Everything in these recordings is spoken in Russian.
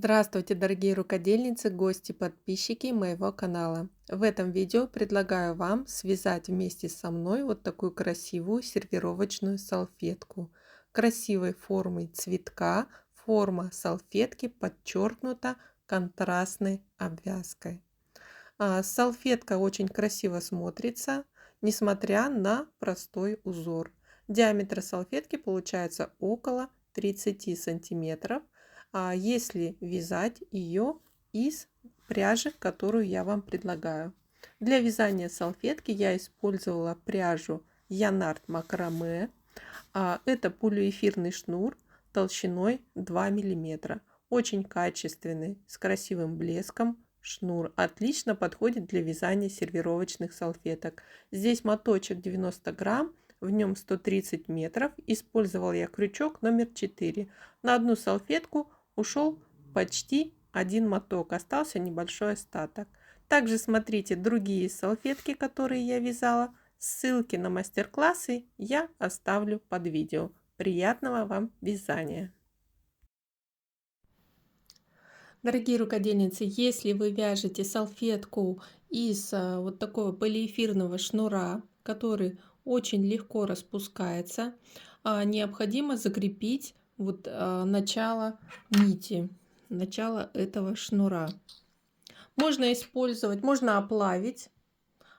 Здравствуйте, дорогие рукодельницы, гости, подписчики моего канала. В этом видео предлагаю вам связать вместе со мной вот такую красивую сервировочную салфетку. Красивой формы цветка, форма салфетки подчеркнута контрастной обвязкой. Салфетка очень красиво смотрится, несмотря на простой узор. Диаметр салфетки получается около 30 сантиметров, если вязать ее из пряжи, которую я вам предлагаю. Для вязания салфетки я использовала пряжу Янард Макраме. Это полиэфирный шнур толщиной 2 мм. Очень качественный, с красивым блеском шнур. Отлично подходит для вязания сервировочных салфеток. Здесь моточек 90 грамм, в нем 130 метров. Использовал я крючок номер 4. На одну салфетку ушел почти один моток, остался небольшой остаток. Также смотрите другие салфетки, которые я вязала. Ссылки на мастер-классы я оставлю под видео. Приятного вам вязания! Дорогие рукодельницы, если вы вяжете салфетку из вот такого полиэфирного шнура, который очень легко распускается, необходимо закрепить вот начало нити, начало этого шнура. Можно использовать, можно оплавить,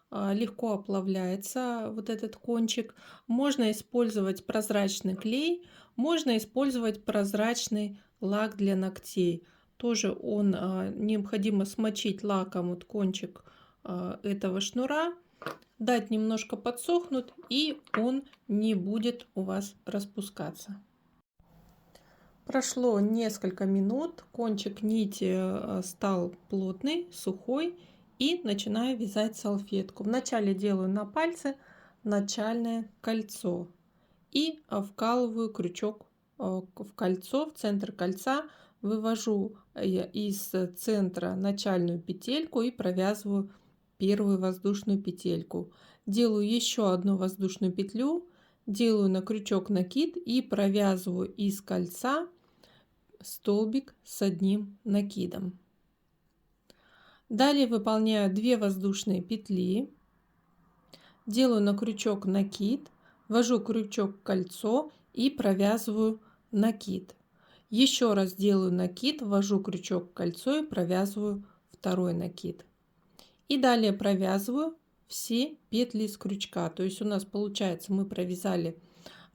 легко оплавляется вот этот кончик. Можно использовать прозрачный клей, можно использовать прозрачный лак для ногтей. Тоже он необходимо смочить лаком вот кончик этого шнура, дать немножко подсохнуть, и он не будет у вас распускаться. Прошло несколько минут, кончик нити стал плотный, сухой, и начинаю вязать салфетку. Вначале делаю на пальце начальное кольцо и вкалываю крючок в кольцо, в центр кольца, вывожу из центра начальную петельку и провязываю первую воздушную петельку. Делаю еще одну воздушную петлю, делаю на крючок накид и провязываю из кольца столбик с одним накидом. Далее выполняю 2 воздушные петли, делаю на крючок накид, ввожу крючок в кольцо и провязываю накид. Еще раз делаю накид, ввожу крючок в кольцо и провязываю второй накид. И далее провязываю все петли с крючка. То есть у нас получается, мы провязали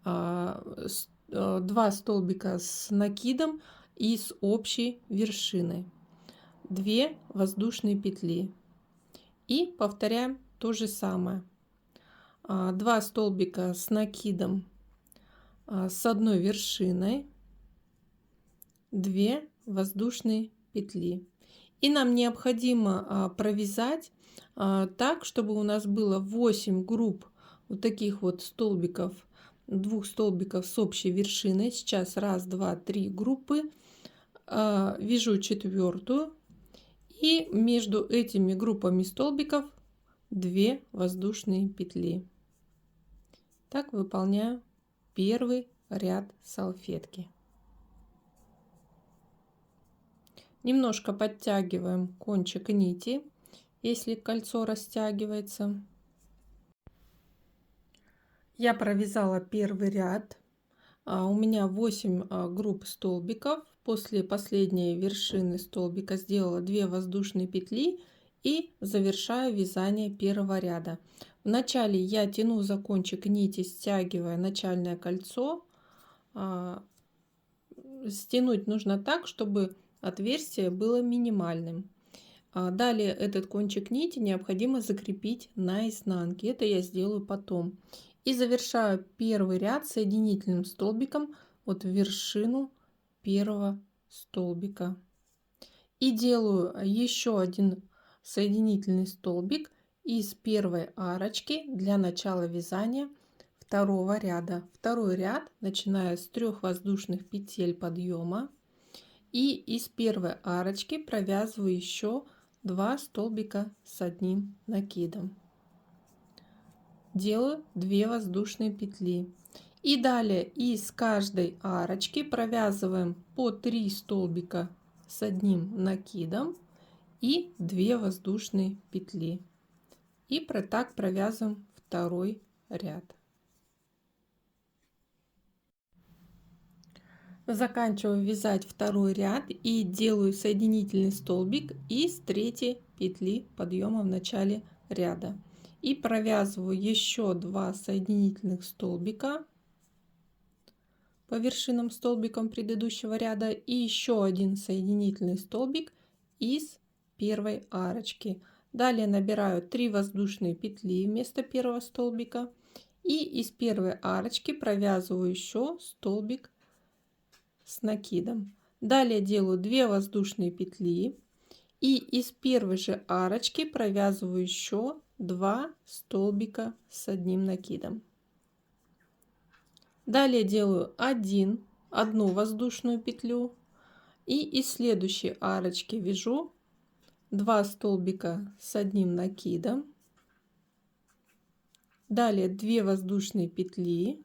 2 столбика с накидом и с общей вершиной, 2 воздушные петли, и повторяем то же самое. 2 столбика с накидом с одной вершиной, 2 воздушные петли. И нам необходимо провязать так, чтобы у нас было 8 групп вот таких вот столбиков, 2 столбиков с общей вершиной. Сейчас 1, 2, 3 группы. Вяжу 4-ю, и между этими группами столбиков 2 воздушные петли. Так выполняю первый ряд салфетки. Немножко подтягиваем кончик нити, если кольцо растягивается. Я провязала первый ряд. У меня 8 групп столбиков. После последней вершины столбика сделала 2 воздушные петли и завершаю вязание первого ряда. Вначале я тяну за кончик нити, стягивая начальное кольцо. Стянуть нужно так, чтобы отверстие было минимальным. Далее этот кончик нити необходимо закрепить на изнанке. Это я сделаю потом. И завершаю первый ряд соединительным столбиком вот в вершину первого столбика. И делаю еще один соединительный столбик из первой арочки для начала вязания второго ряда. Второй ряд начинаю с 3 воздушных петель подъема. И из первой арочки провязываю еще 2 столбика с одним накидом. Делаю 2 воздушные петли. И далее из каждой арочки провязываем по 3 столбика с одним накидом и 2 воздушные петли. И так провязываем второй ряд. Заканчиваю вязать второй ряд и делаю соединительный столбик из 3 петли подъема в начале ряда. И провязываю еще 2 соединительных столбика по вершинам столбиком предыдущего ряда и еще один соединительный столбик из первой арочки. Далее набираю 3 воздушные петли вместо первого столбика и из первой арочки провязываю еще столбик с накидом. Далее делаю 2 воздушные петли и из первой же арочки провязываю еще 2 столбика с одним накидом. Далее делаю одну воздушную петлю и из следующей арочки вяжу 2 столбика с одним накидом. Далее 2 воздушные петли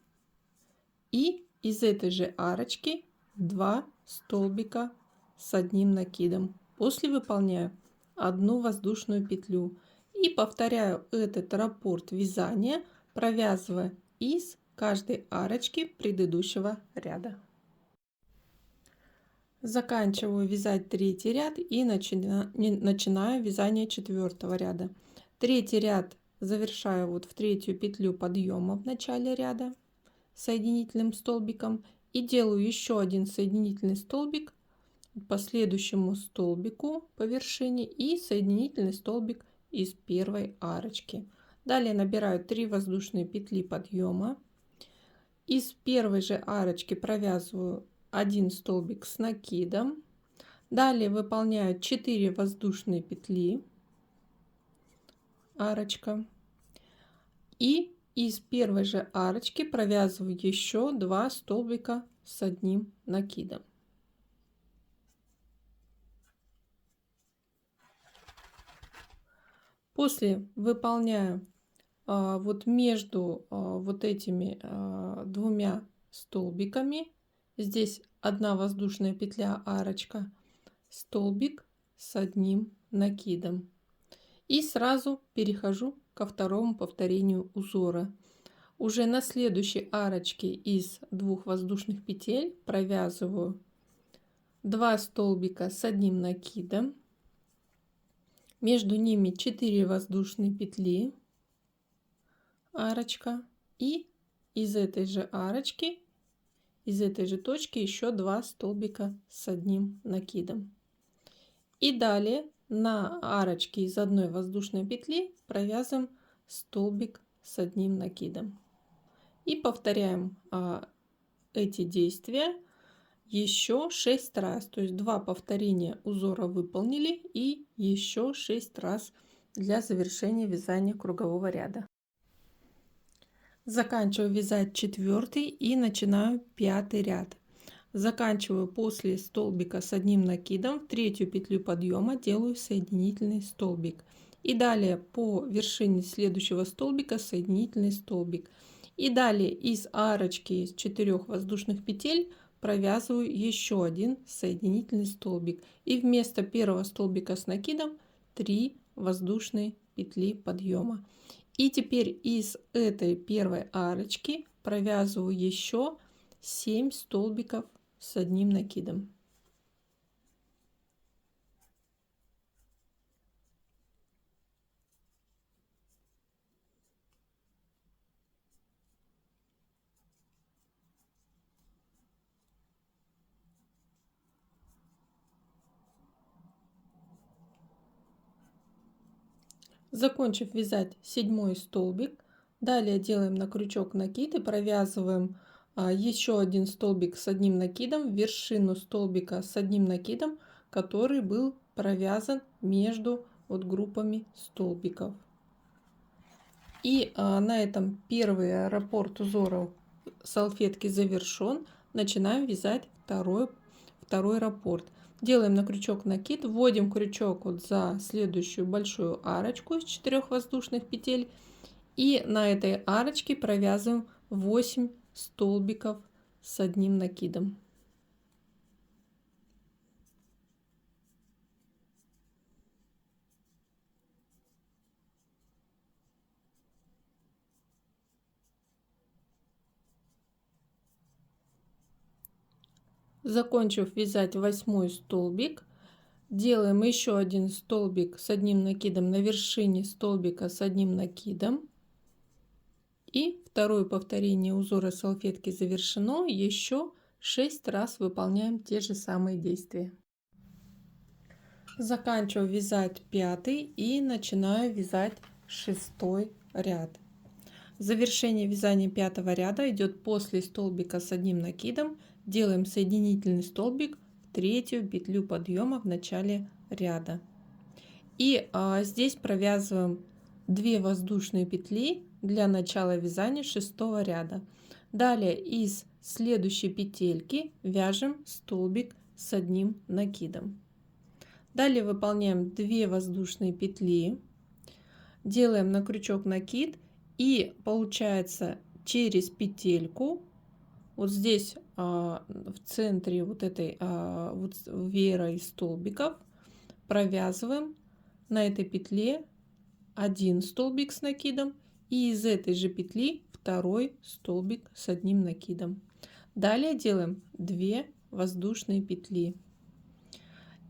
и из этой же арочки 2 столбика с одним накидом. После выполняю одну воздушную петлю и повторяю этот раппорт вязания, провязывая из каждой арочки предыдущего ряда. Заканчиваю вязать третий ряд и начинаю вязание четвертого ряда. Третий ряд завершаю вот в третью петлю подъема в начале ряда соединительным столбиком и делаю еще один соединительный столбик по следующему столбику по вершине и соединительный столбик из первой арочки. Далее набираю 3 воздушные петли подъема. Из первой же арочки провязываю 1 столбик с накидом. Далее выполняю 4 воздушные петли, арочка. И из первой же арочки провязываю еще 2 столбика с одним накидом. После выполняю вот между вот этими двумя столбиками, здесь 1 воздушная петля, арочка, столбик с одним накидом. И сразу перехожу ко второму повторению узора. Уже на следующей арочке из 2 воздушных петель провязываю 2 столбика с одним накидом. Между ними 4 воздушные петли, арочка, и из этой же арочки, из этой же точки еще 2 столбика с одним накидом. И далее на арочке из 1 воздушной петли провязываем столбик с одним накидом. И повторяем эти действия еще 6 раз. То есть 2 повторения узора выполнили и еще 6 раз для завершения вязания кругового ряда. Заканчиваю вязать 4 и начинаю 5 ряд. Заканчиваю после столбика с одним накидом, в 3 петлю подъема делаю соединительный столбик. И далее по вершине следующего столбика соединительный столбик. И далее из арочки из 4 воздушных петель провязываю еще один соединительный столбик. И вместо первого столбика с накидом 3 воздушные петли подъема. И теперь из этой первой арочки провязываю еще 7 столбиков с одним накидом. Закончив вязать 7 столбик, далее делаем на крючок накид и провязываем еще один столбик с одним накидом в вершину столбика с одним накидом, который был провязан между вот группами столбиков. И на этом первый раппорт узора салфетки завершен. Начинаем вязать второй раппорт. Делаем на крючок накид, вводим крючок вот за следующую большую арочку из 4 воздушных петель и на этой арочке провязываем 8 столбиков с одним накидом. Закончив вязать 8 столбик, делаем еще один столбик с одним накидом на вершине столбика с одним накидом. И второе повторение узора салфетки завершено. Еще 6 раз выполняем те же самые действия. Заканчиваю вязать 5 и начинаю вязать 6 ряд. Завершение вязания 5 ряда идет после столбика с одним накидом. Делаем соединительный столбик в третью петлю подъема в начале ряда. И здесь провязываем 2 воздушные петли для начала вязания 6 ряда. Далее из следующей петельки вяжем столбик с одним накидом. Далее выполняем 2 воздушные петли, делаем на крючок накид, и получается через петельку вот здесь в центре вот этой вот веера из столбиков провязываем на этой петле один столбик с накидом и из этой же петли второй столбик с одним накидом. Далее делаем 2 воздушные петли.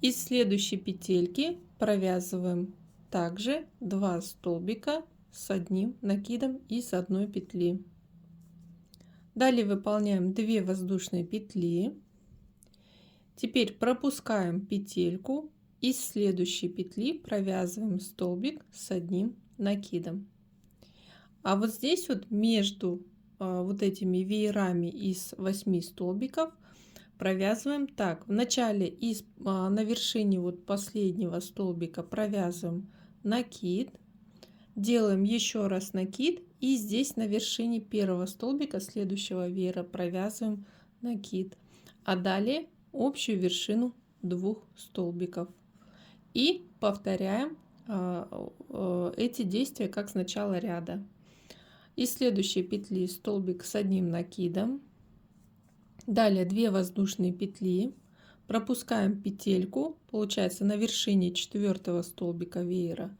Из следующей петельки провязываем также 2 столбика с одним накидом из одной петли. Далее выполняем 2 воздушные петли. Теперь пропускаем петельку. Из следующей петли провязываем столбик с одним накидом. А вот здесь вот между вот этими веерами из 8 столбиков провязываем так: в начале на вершине вот последнего столбика провязываем накид, делаем еще раз накид, и здесь на вершине первого столбика следующего веера провязываем накид, а далее общую вершину 2 столбиков. И повторяем эти действия как с начала ряда. Из следующей петли столбик с одним накидом, далее 2 воздушные петли, пропускаем петельку, получается на вершине 4 столбика веера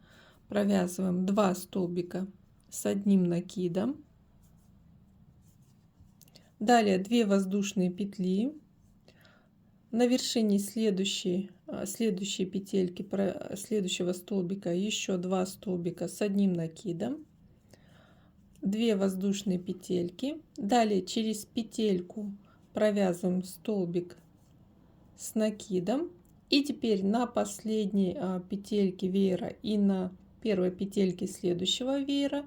провязываем 2 столбика с одним накидом, далее 2 воздушные петли, на вершине следующей петельки следующего столбика еще 2 столбика с одним накидом, 2 воздушные петельки, далее через петельку провязываем столбик с накидом, и теперь на последней петельке веера и на первой петельке следующего веера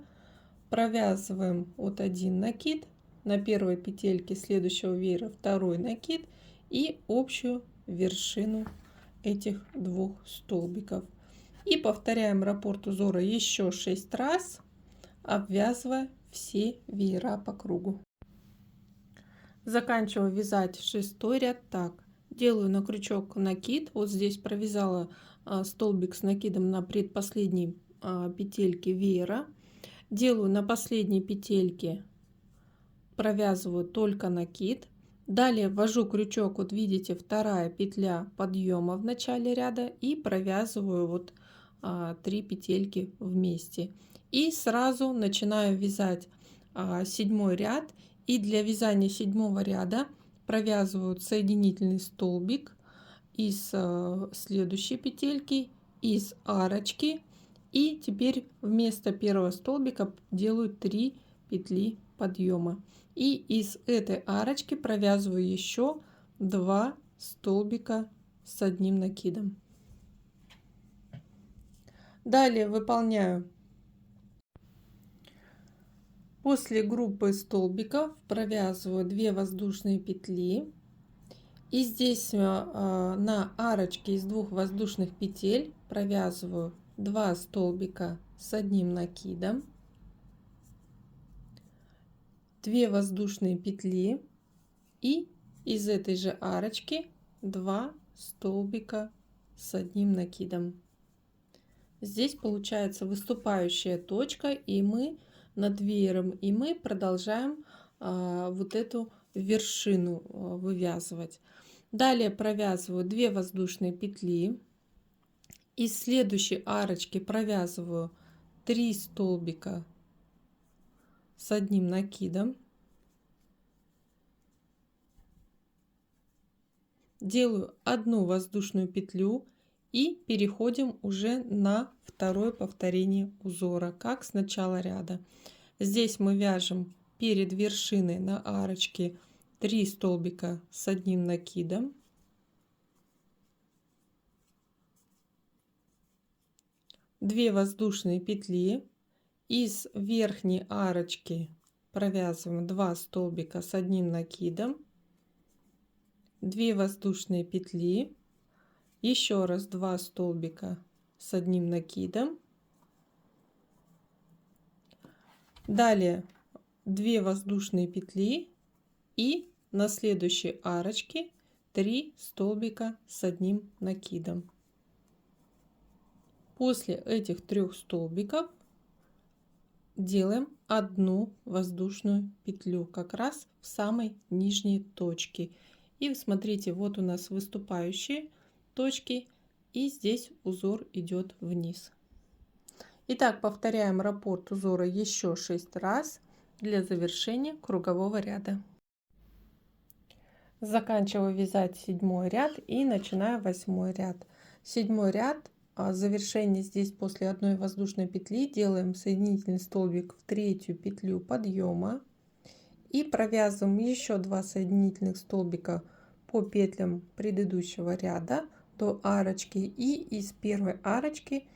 провязываем вот один накид, на первой петельке следующего веера второй накид и общую вершину этих 2 столбиков. И повторяем раппорт узора еще 6 раз, обвязывая все веера по кругу. Заканчиваю вязать 6 ряд так. Делаю на крючок накид, вот здесь провязала столбик с накидом на предпоследней петельке веера, делаю на последней петельке, провязываю только накид, далее ввожу крючок, вот видите, вторая петля подъема в начале ряда, и провязываю вот 3 петельки вместе, и сразу начинаю вязать 7 ряд. И для вязания 7 ряда провязываю соединительный столбик из следующей петельки, из арочки, и теперь вместо первого столбика делаю 3 петли подъема, и из этой арочки провязываю еще 2 столбика с одним накидом. Далее выполняю после группы столбиков, провязываю 2 воздушные петли, и здесь на арочке из 2 воздушных петель провязываю 2 столбика с одним накидом, 2 воздушные петли, и из этой же арочки 2 столбика с одним накидом. Здесь получается выступающая точка, и мы над веером, и мы продолжаем вот эту вершину вывязывать. Далее провязываю 2 воздушные петли, из следующей арочки провязываю 3 столбика с одним накидом, делаю одну воздушную петлю и переходим уже на второе повторение узора, как с начала ряда. Здесь мы вяжем перед вершиной на арочке 3 столбика с одним накидом, 2 воздушные петли, из верхней арочки провязываем 2 столбика с одним накидом, 2 воздушные петли, еще раз 2 столбика с одним накидом, далее 2 воздушные петли и на следующей арочке 3 столбика с одним накидом. После этих 3 столбиков делаем одну воздушную петлю как раз в самой нижней точке. И смотрите, вот у нас выступающие точки, и здесь узор идет вниз. Итак, повторяем раппорт узора еще 6 раз для завершения кругового ряда. Заканчиваю вязать 7 ряд и начинаю 8 ряд. 7 ряд, завершение здесь после одной воздушной петли делаем соединительный столбик в третью петлю подъема и провязываем еще 2 соединительных столбика по петлям предыдущего ряда до арочки, и из первой арочки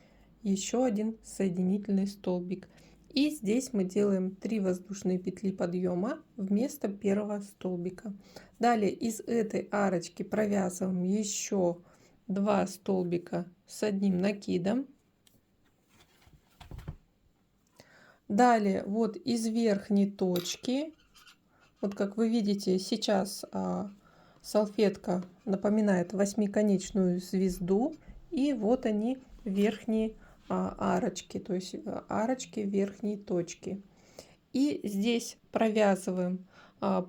еще один соединительный столбик. И здесь мы делаем 3 воздушные петли подъема вместо первого столбика. Далее из этой арочки провязываем еще 2 столбика с одним накидом. Далее вот из верхней точки, вот как вы видите, сейчас салфетка напоминает восьмиконечную звезду, и вот они верхние арочки, то есть арочки верхней точки. И здесь провязываем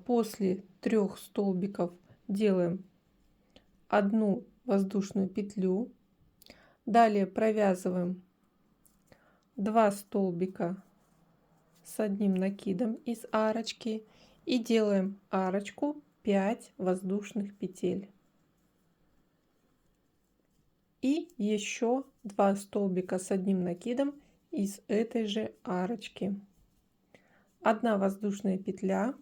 после 3 столбиков, делаем одну воздушную петлю, далее провязываем 2 столбика с одним накидом из арочки и делаем арочку 5 воздушных петель. И еще 2 столбика с одним накидом из этой же арочки. 1 воздушная петля.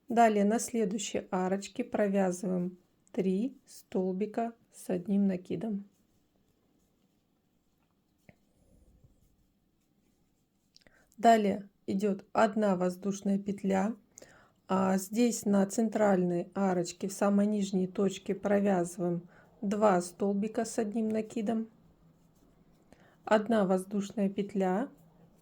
Далее на следующей арочке провязываем 3 столбика с одним накидом. Далее идет 1 воздушная петля. Здесь на центральной арочке в самой нижней точке провязываем 2 столбика с одним накидом, 1 воздушная петля,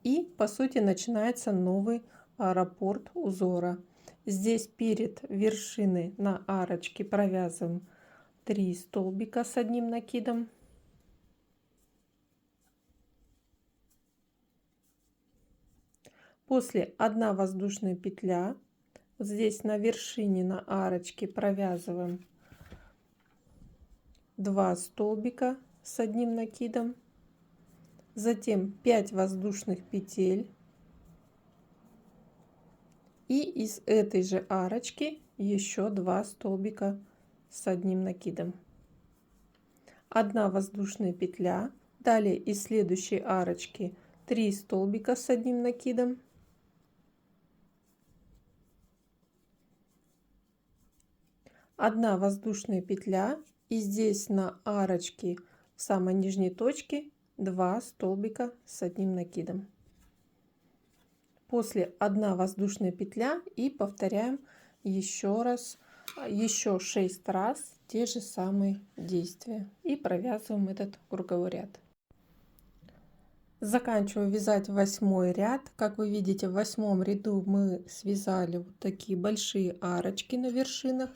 и по сути начинается новый раппорт узора. Здесь перед вершиной на арочке провязываем 3 столбика с одним накидом, после 1 воздушная петля. Вот здесь на вершине на арочке провязываем 2 столбика с одним накидом, затем 5 воздушных петель, и из этой же арочки еще 2 столбика с одним накидом, 1 воздушная петля. Далее из следующей арочки 3 столбика с одним накидом, 1 воздушная петля, и здесь на арочке в самой нижней точке 2 столбика с одним накидом. После 1 воздушная петля, и повторяем еще раз, еще 6 раз те же самые действия, и провязываем этот круговой ряд. Заканчиваю вязать 8 ряд. Как вы видите, в 8 ряду мы связали вот такие большие арочки на вершинах,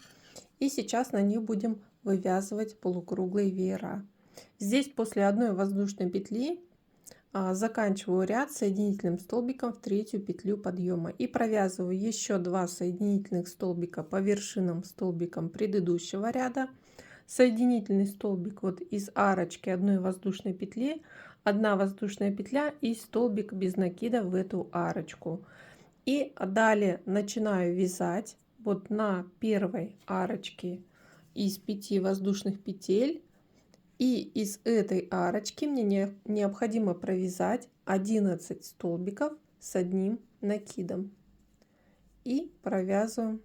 и сейчас на них будем вывязывать полукруглые веера. Здесь после 1 воздушной петли заканчиваю ряд соединительным столбиком в третью петлю подъема и провязываю еще 2 соединительных столбика по вершинам столбикам предыдущего ряда, соединительный столбик вот из арочки 1 воздушной петли, 1 воздушная петля и столбик без накида в эту арочку. И далее начинаю вязать вот на первой арочке из 5 воздушных петель, и из этой арочки мне необходимо провязать 11 столбиков с одним накидом. И провязываем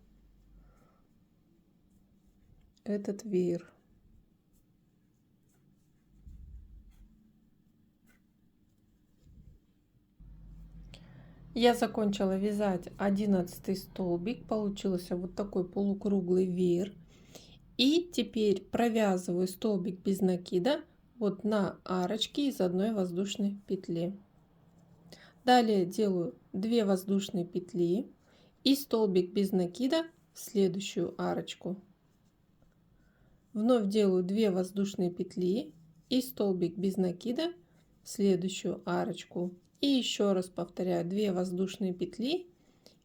этот веер. Я закончила вязать 11 столбик, получился вот такой полукруглый веер. И теперь провязываю столбик без накида вот на арочке из одной воздушной петли. Далее делаю 2 воздушные петли и столбик без накида в следующую арочку. Вновь делаю 2 воздушные петли и столбик без накида в следующую арочку. И еще раз повторяю 2 воздушные петли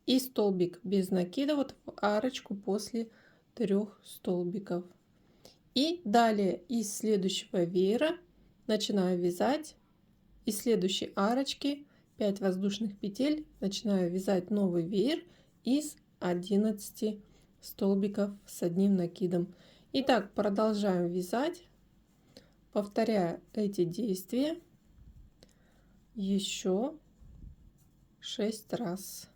и столбик без накида вот в арочку после 3 столбиков. И далее из следующего веера начинаю вязать из следующей арочки 5 воздушных петель, начинаю вязать новый веер из 11 столбиков с одним накидом. Итак, продолжаем вязать, повторяя эти действия еще 6 раз.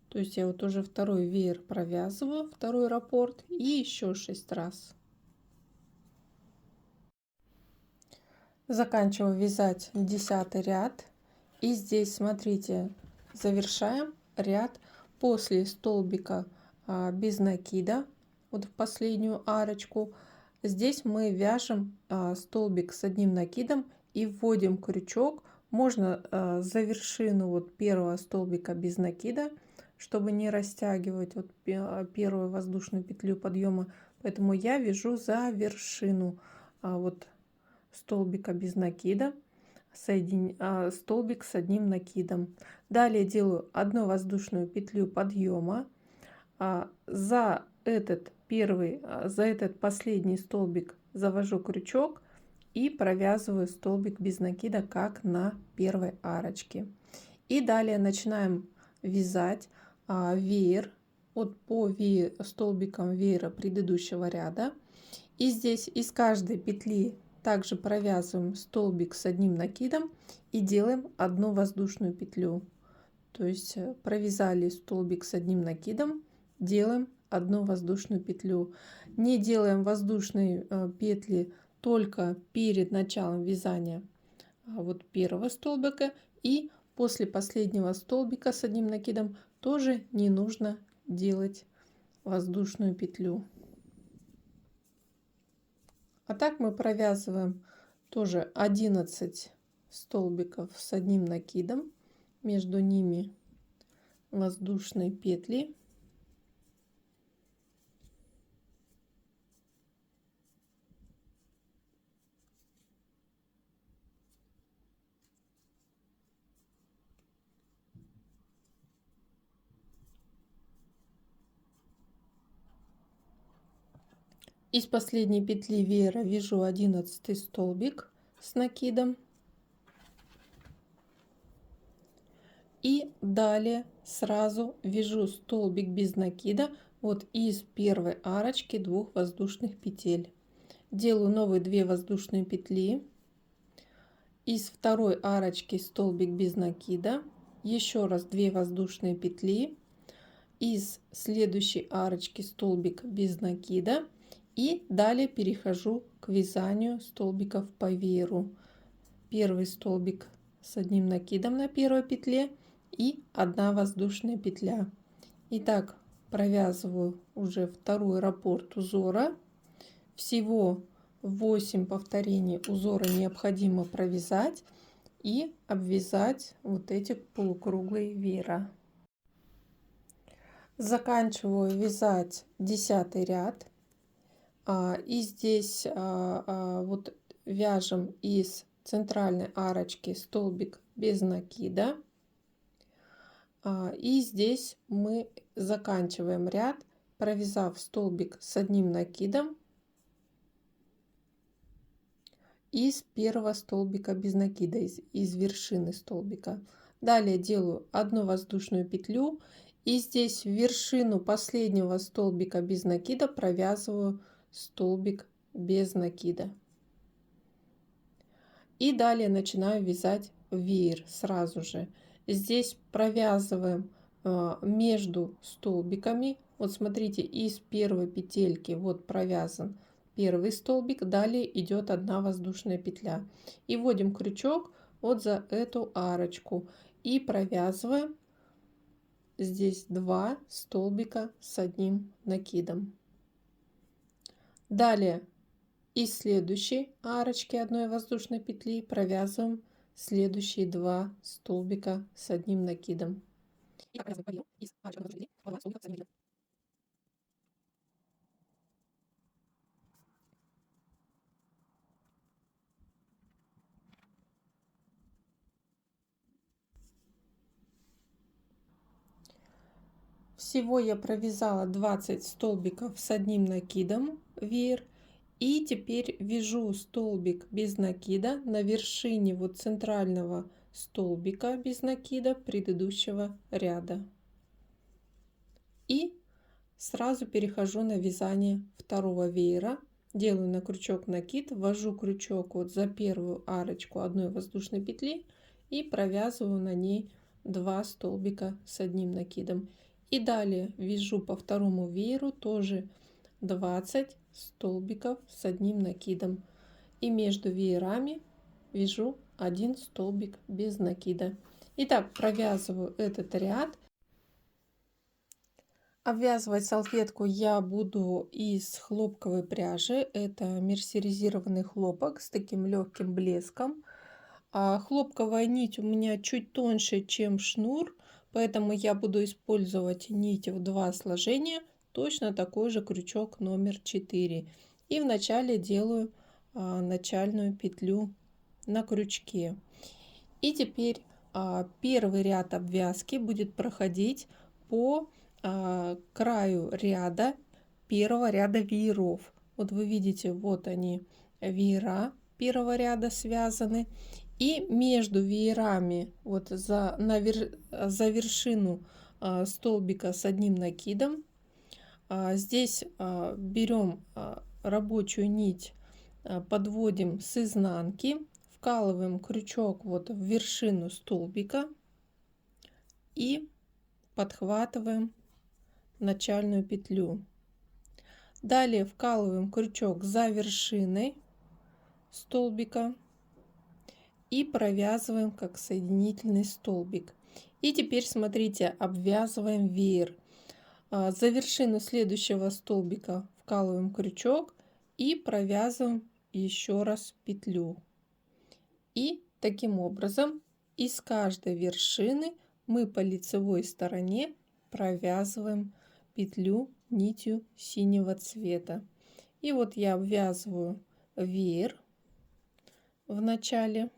То есть я вот уже второй веер провязываю, второй раппорт, и еще 6 раз. Заканчиваю вязать 10 ряд. И здесь, смотрите, завершаем ряд после столбика без накида, вот в последнюю арочку. Здесь мы вяжем столбик с одним накидом и вводим крючок. Можно за вершину вот первого столбика без накида, чтобы не растягивать вот первую воздушную петлю подъема. Поэтому я вяжу за вершину вот столбика без накида, столбик с одним накидом. Далее делаю одну воздушную петлю подъема. За этот последний столбик завожу крючок и провязываю столбик без накида, как на первой арочке. И далее начинаем вязать веер вот по столбикам веера предыдущего ряда. И здесь из каждой петли также провязываем столбик с одним накидом и делаем одну воздушную петлю. То есть провязали столбик с одним накидом, делаем одну воздушную петлю. Не делаем воздушные петли только перед началом вязания вот первого столбика, и после последнего столбика с одним накидом тоже не нужно делать воздушную петлю. А так мы провязываем тоже 11 столбиков с одним накидом, между ними воздушные петли. Из последней петли веера вяжу 11 столбик с накидом. И далее сразу вяжу столбик без накида вот из первой арочки 2 воздушных петель. Делаю новые 2 воздушные петли. Из второй арочки столбик без накида. Еще раз 2 воздушные петли. Из следующей арочки столбик без накида. И далее перехожу к вязанию столбиков по вееру. Первый столбик с одним накидом на первой петле и 1 воздушная петля. Итак, провязываю уже второй раппорт узора. Всего 8 повторений узора необходимо провязать и обвязать вот эти полукруглые веера. Заканчиваю вязать 10 ряд. И здесь вот вяжем из центральной арочки столбик без накида. И здесь мы заканчиваем ряд, провязав столбик с одним накидом из первого столбика без накида, из вершины столбика. Далее делаю одну воздушную петлю И здесь в вершину последнего столбика без накида провязываю столбик без накида. И далее начинаю вязать веер сразу же. Здесь провязываем между столбиками. Вот смотрите, из первой петельки вот провязан первый столбик, далее идет одна воздушная петля. И вводим крючок вот за эту арочку и провязываем здесь 2 столбика с одним накидом. Далее из следующей арочки одной воздушной петли провязываем следующие 2 столбика с одним накидом. Всего я провязала 20 столбиков с одним накидом веер. И теперь вяжу столбик без накида на вершине вот центрального столбика без накида предыдущего ряда. И сразу перехожу на вязание второго веера. Делаю на крючок накид, ввожу крючок вот за первую арочку одной воздушной петли и провязываю на ней 2 столбика с одним накидом. И далее вяжу по второму вееру тоже 20 столбиков с одним накидом. И между веерами вяжу 1 столбик без накида. Итак, провязываю этот ряд. Обвязывать салфетку я буду из хлопковой пряжи. Это мерсеризированный хлопок с таким легким блеском. Хлопковая нить у меня чуть тоньше, чем шнур, поэтому я буду использовать нить в 2 сложения, точно такой же крючок номер 4. И вначале делаю начальную петлю на крючке. И теперь первый ряд обвязки будет проходить по краю ряда первого ряда вееров. Вот вы видите, вот они, веера первого ряда связаны. И между веерами, вот за вершину столбика с одним накидом, здесь берем рабочую нить, подводим с изнанки, вкалываем крючок вот в вершину столбика и подхватываем начальную петлю. Далее вкалываем крючок за вершиной столбика и провязываем как соединительный столбик. И теперь смотрите, обвязываем веер. За вершину следующего столбика вкалываем крючок и провязываем еще раз петлю. И таким образом из каждой вершины мы по лицевой стороне провязываем петлю нитью синего цвета. И вот я обвязываю веер в начале.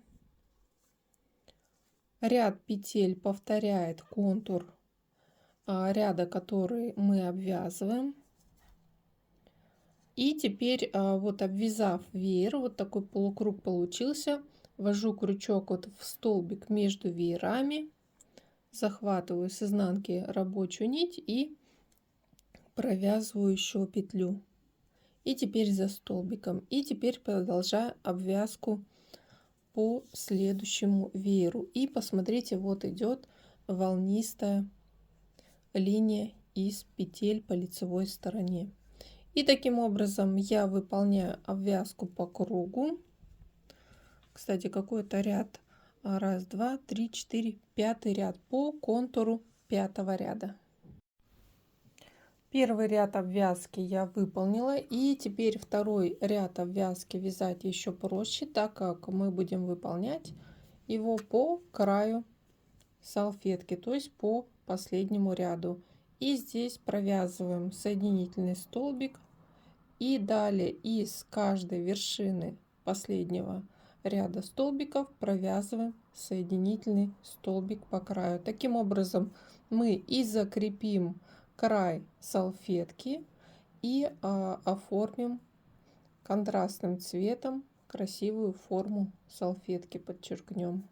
Ряд петель повторяет контур ряда, который мы обвязываем. И теперь вот обвязав веер, вот такой полукруг получился, ввожу крючок вот в столбик между веерами, захватываю с изнанки рабочую нить и провязываю еще петлю. И теперь за столбиком. И теперь продолжаю обвязку по следующему вееру. И посмотрите, вот идет волнистая линия из петель по лицевой стороне. И таким образом я выполняю обвязку по кругу. Кстати, какой-то ряд. Раз, два, три, четыре, пятый ряд по контуру пятого ряда. Первый ряд обвязки я выполнила, и теперь второй ряд обвязки вязать еще проще, так как мы будем выполнять его по краю салфетки, то есть по последнему ряду. И здесь провязываем соединительный столбик, и далее из каждой вершины последнего ряда столбиков провязываем соединительный столбик по краю. Таким образом мы и закрепим край салфетки и оформим контрастным цветом красивую форму салфетки, подчеркнем.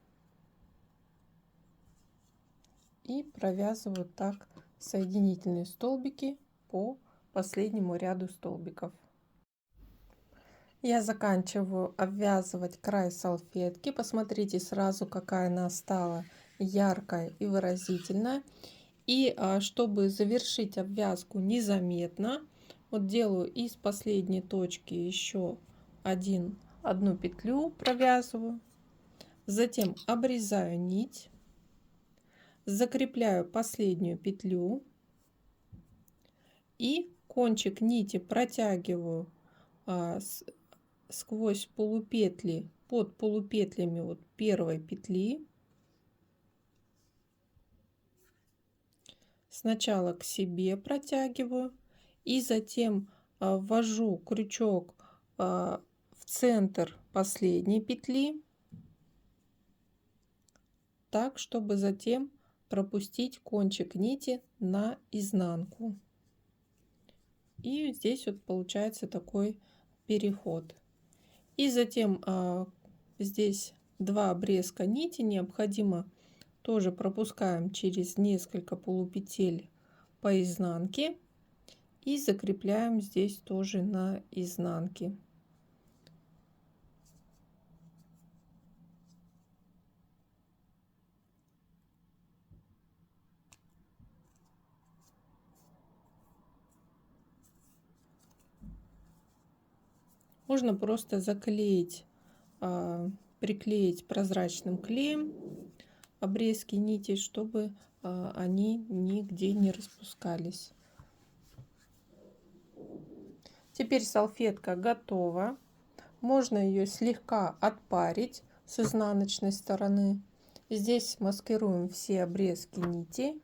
И провязываю так соединительные столбики по последнему ряду столбиков. Я заканчиваю обвязывать край салфетки. Посмотрите сразу, какая она стала яркая и выразительная. И чтобы завершить обвязку незаметно, вот делаю из последней точки еще одну петлю, провязываю, затем обрезаю нить, закрепляю последнюю петлю и кончик нити протягиваю сквозь полупетли, под полупетлями вот первой петли. Сначала к себе протягиваю и затем ввожу крючок в центр последней петли, так, чтобы затем пропустить кончик нити на изнанку. И здесь вот получается такой переход. И затем здесь 2 обрезка нити необходимо тоже пропускаем через несколько полупетель по изнанке и закрепляем здесь тоже на изнанке. Можно просто заклеить, приклеить прозрачным клеем обрезки нитей, чтобы они нигде не распускались. Теперь салфетка готова. Можно ее слегка отпарить с изнаночной стороны. Здесь маскируем все обрезки нитей.